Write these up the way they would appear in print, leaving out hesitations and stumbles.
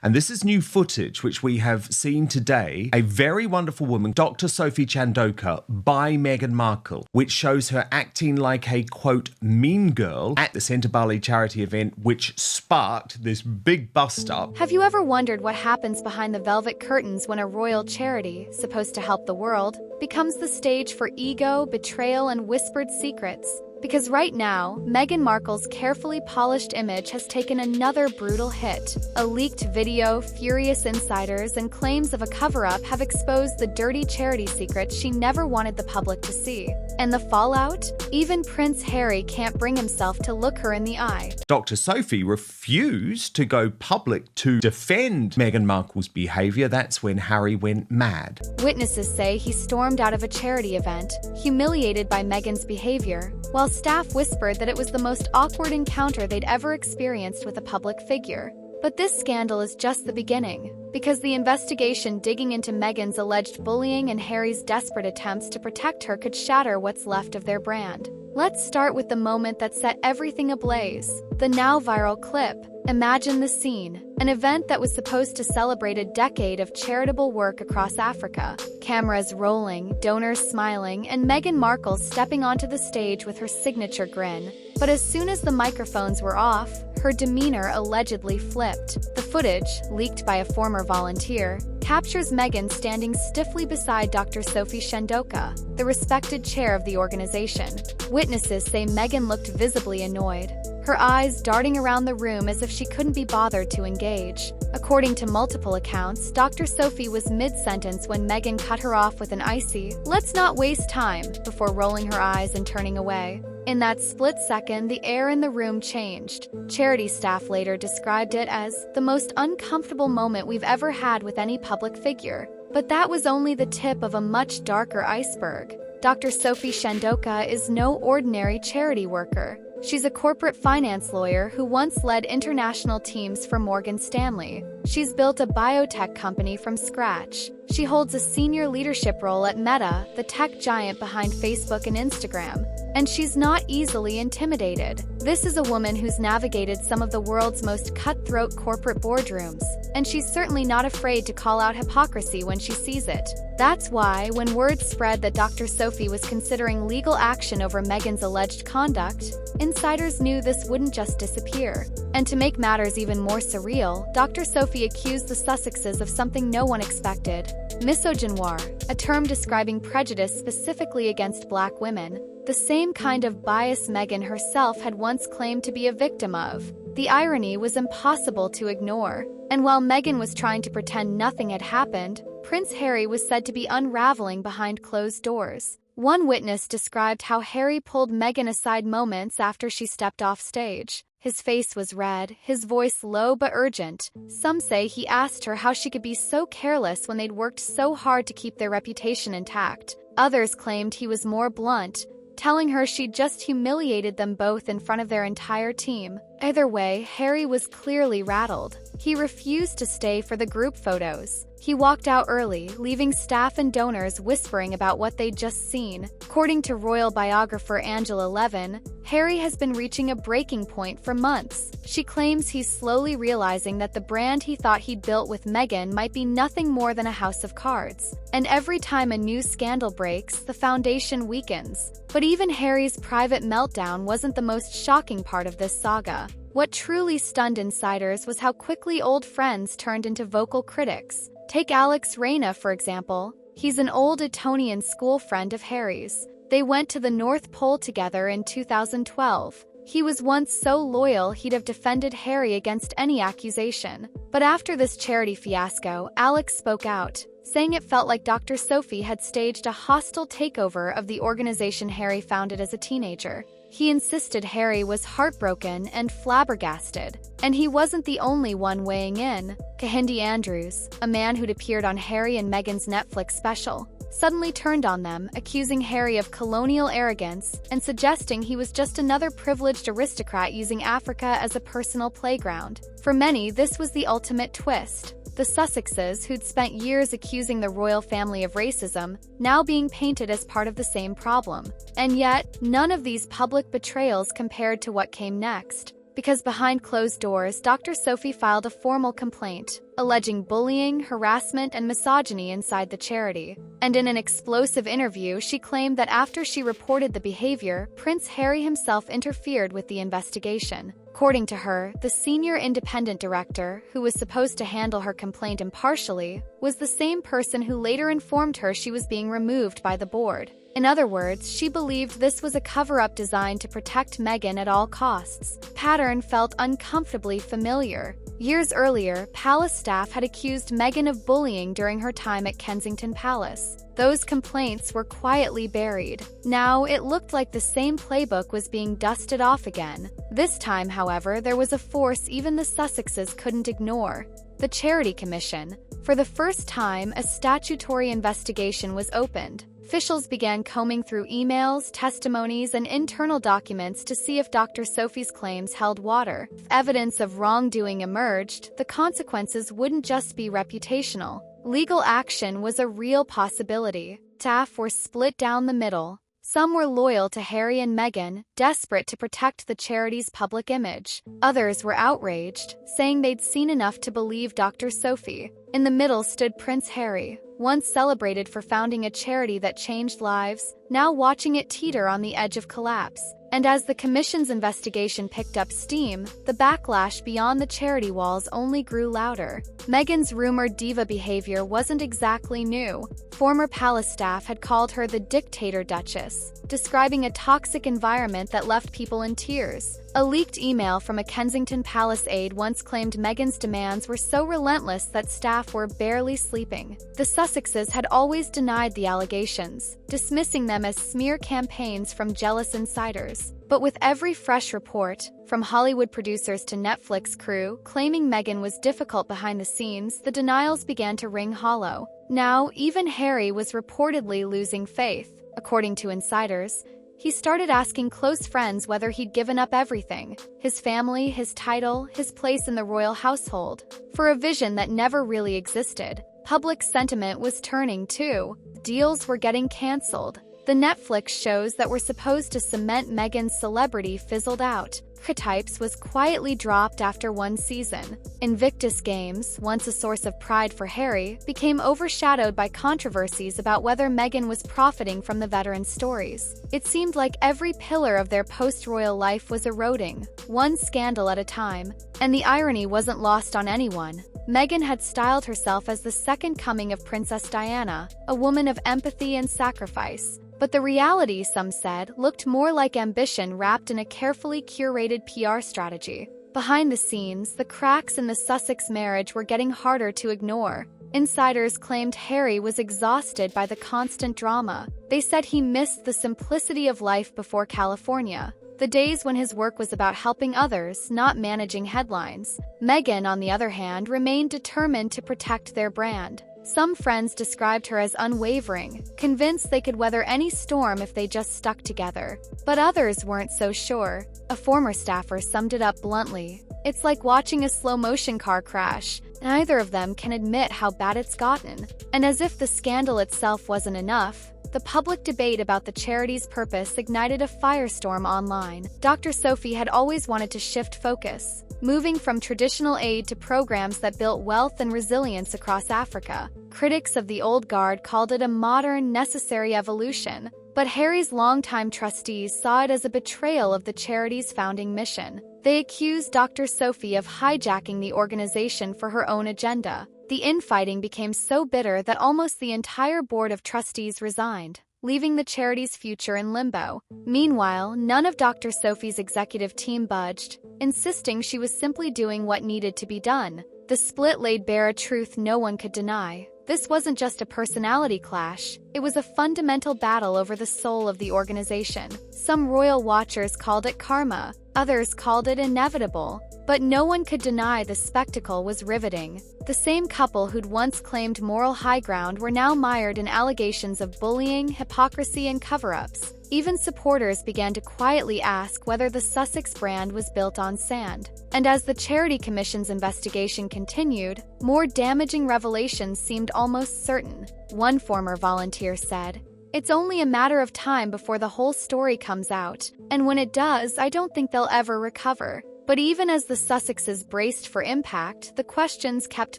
And this is new footage which we have seen today, A Very Wonderful Woman, Dr. Sophie Chandoka by Meghan Markle, which shows her acting like a, quote, mean girl at the Centre Bali charity event, which sparked this big bust-up. Have you ever wondered what happens behind the velvet curtains when a royal charity, supposed to help the world, becomes the stage for ego, betrayal, and whispered secrets? Because right now, Meghan Markle's carefully polished image has taken another brutal hit. A leaked video, furious insiders, and claims of a cover-up have exposed the dirty charity secrets she never wanted the public to see. And the fallout? Even Prince Harry can't bring himself to look her in the eye. Dr. Sophie refused to go public to defend Meghan Markle's behaviour. That's when Harry went mad. Witnesses say he stormed out of a charity event, humiliated by Meghan's behaviour, while staff whispered that it was the most awkward encounter they'd ever experienced with a public figure. But this scandal is just the beginning, because the investigation digging into Meghan's alleged bullying and Harry's desperate attempts to protect her could shatter what's left of their brand. Let's start with the moment that set everything ablaze, the now viral clip. Imagine the scene, an event that was supposed to celebrate a decade of charitable work across Africa. Cameras rolling, donors smiling, and Meghan Markle stepping onto the stage with her signature grin. But as soon as the microphones were off, her demeanor allegedly flipped. The footage, leaked by a former volunteer, captures Meghan standing stiffly beside Dr. Sophie Chandoka, the respected chair of the organization. Witnesses say Meghan looked visibly annoyed, her eyes darting around the room as if she couldn't be bothered to engage. According to multiple accounts, Dr. Sophie was mid-sentence when Meghan cut her off with an icy, "Let's not waste time," before rolling her eyes and turning away. In that split second, the air in the room changed. Charity staff later described it as the most uncomfortable moment we've ever had with any public figure. But that was only the tip of a much darker iceberg. Dr. Sophie Chandoka is no ordinary charity worker. She's a corporate finance lawyer who once led international teams for Morgan Stanley. She's built a biotech company from scratch. She holds a senior leadership role at Meta, the tech giant behind Facebook and Instagram. And she's not easily intimidated. This is a woman who's navigated some of the world's most cutthroat corporate boardrooms, and she's certainly not afraid to call out hypocrisy when she sees it. That's why, when word spread that Dr. Sophie was considering legal action over Meghan's alleged conduct, insiders knew this wouldn't just disappear. And to make matters even more surreal, Dr. Sophie accused the Sussexes of something no one expected: misogynoir, a term describing prejudice specifically against black women, the same kind of bias Meghan herself had once claimed to be a victim of. The irony was impossible to ignore, and while Meghan was trying to pretend nothing had happened, Prince Harry was said to be unraveling behind closed doors. One witness described how Harry pulled Meghan aside moments after she stepped off stage. His face was red, his voice low but urgent. Some say he asked her how she could be so careless when they'd worked so hard to keep their reputation intact. Others claimed he was more blunt, telling her she'd just humiliated them both in front of their entire team. Either way, Harry was clearly rattled. He refused to stay for the group photos. He walked out early, leaving staff and donors whispering about what they'd just seen. According to royal biographer Angela Levin, Harry has been reaching a breaking point for months. She claims he's slowly realizing that the brand he thought he'd built with Meghan might be nothing more than a house of cards. And every time a new scandal breaks, the foundation weakens. But even Harry's private meltdown wasn't the most shocking part of this saga. What truly stunned insiders was how quickly old friends turned into vocal critics. Take Alex Reina, for example. He's an old Etonian school friend of Harry's. They went to the North Pole together in 2012. He was once so loyal he'd have defended Harry against any accusation. But after this charity fiasco, Alex spoke out, saying it felt like Dr. Sophie had staged a hostile takeover of the organization Harry founded as a teenager. He insisted Harry was heartbroken and flabbergasted. And he wasn't the only one weighing in. Kahindi Andrews, a man who'd appeared on Harry and Meghan's Netflix special, suddenly turned on them, accusing Harry of colonial arrogance and suggesting he was just another privileged aristocrat using Africa as a personal playground. For many, this was the ultimate twist. The Sussexes, who'd spent years accusing the royal family of racism, now being painted as part of the same problem. And yet, none of these public betrayals compared to what came next. because behind closed doors, Dr. Sophie filed a formal complaint, alleging bullying, harassment, and misogyny inside the charity. And in an explosive interview, she claimed that after she reported the behavior, Prince Harry himself interfered with the investigation. According to her, the senior independent director, who was supposed to handle her complaint impartially, was the same person who later informed her she was being removed by the board. In other words, she believed this was a cover-up designed to protect Meghan at all costs. Pattern felt uncomfortably familiar. Years earlier, palace staff had accused Meghan of bullying during her time at Kensington Palace. Those complaints were quietly buried. Now, it looked like the same playbook was being dusted off again. This time, however, there was a force even the Sussexes couldn't ignore: the Charity Commission. For the first time, a statutory investigation was opened. Officials began combing through emails, testimonies, and internal documents to see if Dr. Sophie's claims held water. If evidence of wrongdoing emerged, the consequences wouldn't just be reputational. Legal action was a real possibility. Staff were split down the middle. Some were loyal to Harry and Meghan, desperate to protect the charity's public image. Others were outraged, saying they'd seen enough to believe Dr. Sophie. In the middle stood Prince Harry, once celebrated for founding a charity that changed lives, now watching it teeter on the edge of collapse. And as the Commission's investigation picked up steam, the backlash beyond the charity walls only grew louder. Meghan's rumored diva behavior wasn't exactly new. Former palace staff had called her the dictator duchess, describing a toxic environment that left people in tears. A leaked email from a Kensington Palace aide once claimed Meghan's demands were so relentless that staff were barely sleeping. The Sussexes had always denied the allegations, dismissing them as smear campaigns from jealous insiders. But with every fresh report, from Hollywood producers to Netflix crew claiming Meghan was difficult behind the scenes, the denials began to ring hollow. Now, even Harry was reportedly losing faith. According to insiders, he started asking close friends whether he'd given up everything: his family, his title, his place in the royal household, for a vision that never really existed. Public sentiment was turning too. Deals were getting cancelled. The Netflix shows that were supposed to cement Meghan's celebrity fizzled out. Archetypes was quietly dropped after one season. Invictus Games, once a source of pride for Harry, became overshadowed by controversies about whether Meghan was profiting from the veteran stories. It seemed like every pillar of their post-royal life was eroding, one scandal at a time. And the irony wasn't lost on anyone. Meghan had styled herself as the second coming of Princess Diana, a woman of empathy and sacrifice. But the reality, some said, looked more like ambition wrapped in a carefully curated PR strategy. Behind the scenes, the cracks in the Sussex marriage were getting harder to ignore. Insiders claimed Harry was exhausted by the constant drama. They said he missed the simplicity of life before California, the days when his work was about helping others, not managing headlines. Meghan, on the other hand, remained determined to protect their brand. Some friends described her as unwavering, convinced they could weather any storm if they just stuck together. But others weren't so sure. A former staffer summed it up bluntly: "It's like watching a slow-motion car crash. Neither of them can admit how bad it's gotten." And as if the scandal itself wasn't enough, the public debate about the charity's purpose ignited a firestorm online. Dr. Sophie had always wanted to shift focus, moving from traditional aid to programs that built wealth and resilience across Africa. Critics of the old guard called it a modern, necessary evolution, but Harry's longtime trustees saw it as a betrayal of the charity's founding mission. They accused Dr. Sophie of hijacking the organization for her own agenda. The infighting became so bitter that almost the entire board of trustees resigned, leaving the charity's future in limbo. Meanwhile, none of Dr. Sophie's executive team budged, insisting she was simply doing what needed to be done. The split laid bare a truth no one could deny. This wasn't just a personality clash, it was a fundamental battle over the soul of the organization. Some royal watchers called it karma, others called it inevitable. But no one could deny the spectacle was riveting. The same couple who'd once claimed moral high ground were now mired in allegations of bullying, hypocrisy, and cover-ups. Even supporters began to quietly ask whether the Sussex brand was built on sand. And as the Charity Commission's investigation continued, more damaging revelations seemed almost certain. One former volunteer said, "It's only a matter of time before the whole story comes out, and when it does, I don't think they'll ever recover." But even as the Sussexes braced for impact, the questions kept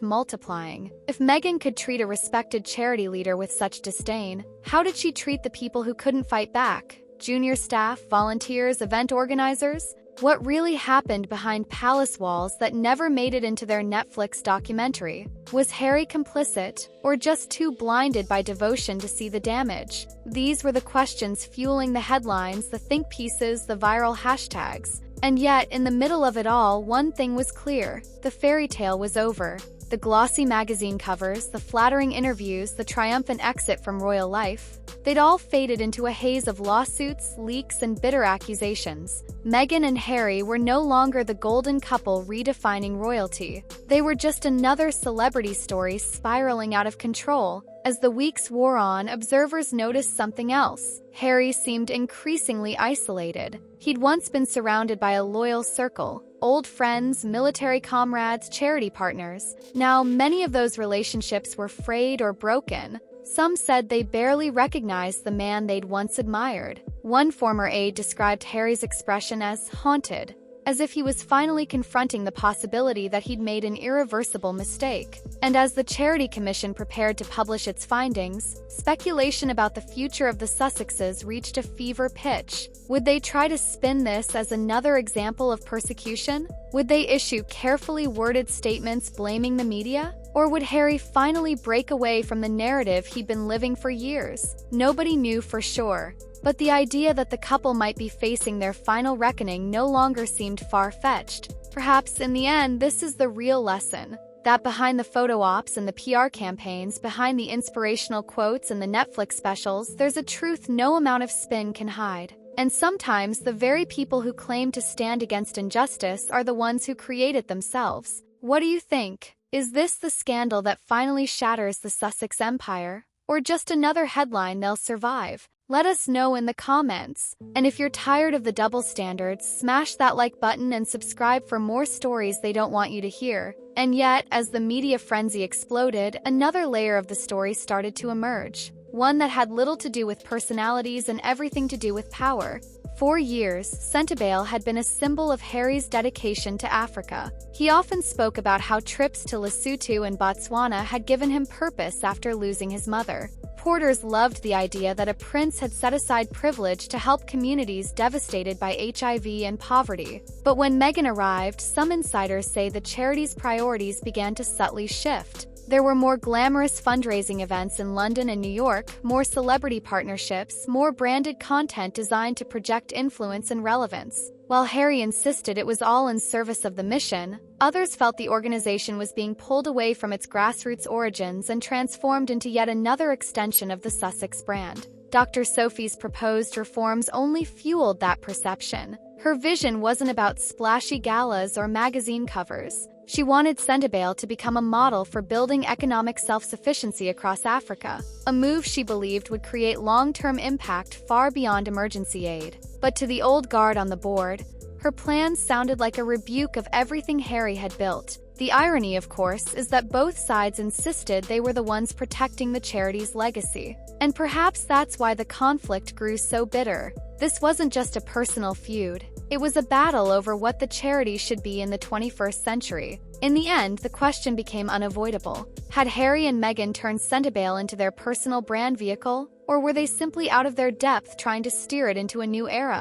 multiplying. If Meghan could treat a respected charity leader with such disdain, how did she treat the people who couldn't fight back? Junior staff, volunteers, event organizers? What really happened behind palace walls that never made it into their Netflix documentary? Was Harry complicit, or just too blinded by devotion to see the damage? These were the questions fueling the headlines, the think pieces, the viral hashtags. And yet, in the middle of it all, one thing was clear: the fairy tale was over. The glossy magazine covers, the flattering interviews, the triumphant exit from royal life, they'd all faded into a haze of lawsuits, leaks, and bitter accusations. Meghan and Harry were no longer the golden couple redefining royalty. They were just another celebrity story spiraling out of control. As the weeks wore on, observers noticed something else. Harry seemed increasingly isolated. He'd once been surrounded by a loyal circle, old friends, military comrades, charity partners. Now, many of those relationships were frayed or broken. Some said they barely recognized the man they'd once admired. One former aide described Harry's expression as haunted, as if he was finally confronting the possibility that he'd made an irreversible mistake. And as the Charity Commission prepared to publish its findings, speculation about the future of the Sussexes reached a fever pitch. Would they try to spin this as another example of persecution? Would they issue carefully worded statements blaming the media? Or would Harry finally break away from the narrative he'd been living for years? Nobody knew for sure. But the idea that the couple might be facing their final reckoning no longer seemed far-fetched. Perhaps in the end, this is the real lesson. That behind the photo ops and the PR campaigns, behind the inspirational quotes and the Netflix specials, there's a truth no amount of spin can hide. And sometimes the very people who claim to stand against injustice are the ones who create it themselves. What do you think? Is this the scandal that finally shatters the Sussex empire? Or just another headline they'll survive? Let us know in the comments. And if you're tired of the double standards, smash that like button and subscribe for more stories they don't want you to hear. And yet, as the media frenzy exploded, another layer of the story started to emerge. One that had little to do with personalities and everything to do with power. For years, Centibale had been a symbol of Harry's dedication to Africa. He often spoke about how trips to Lesotho and Botswana had given him purpose after losing his mother. Reporters loved the idea that a prince had set aside privilege to help communities devastated by HIV and poverty. But when Meghan arrived, some insiders say the charity's priorities began to subtly shift. There were more glamorous fundraising events in London and New York, more celebrity partnerships, more branded content designed to project influence and relevance. While Harry insisted it was all in service of the mission, others felt the organization was being pulled away from its grassroots origins and transformed into yet another extension of the Sussex brand. Dr. Sophie's proposed reforms only fueled that perception. Her vision wasn't about splashy galas or magazine covers. She wanted Centibale to become a model for building economic self-sufficiency across Africa, a move she believed would create long-term impact far beyond emergency aid. But to the old guard on the board, her plans sounded like a rebuke of everything Harry had built. The irony, of course, is that both sides insisted they were the ones protecting the charity's legacy. And perhaps that's why the conflict grew so bitter. This wasn't just a personal feud. It was a battle over what the charity should be in the 21st century. In the end, the question became unavoidable. Had Harry and Meghan turned Centibale into their personal brand vehicle, or were they simply out of their depth trying to steer it into a new era?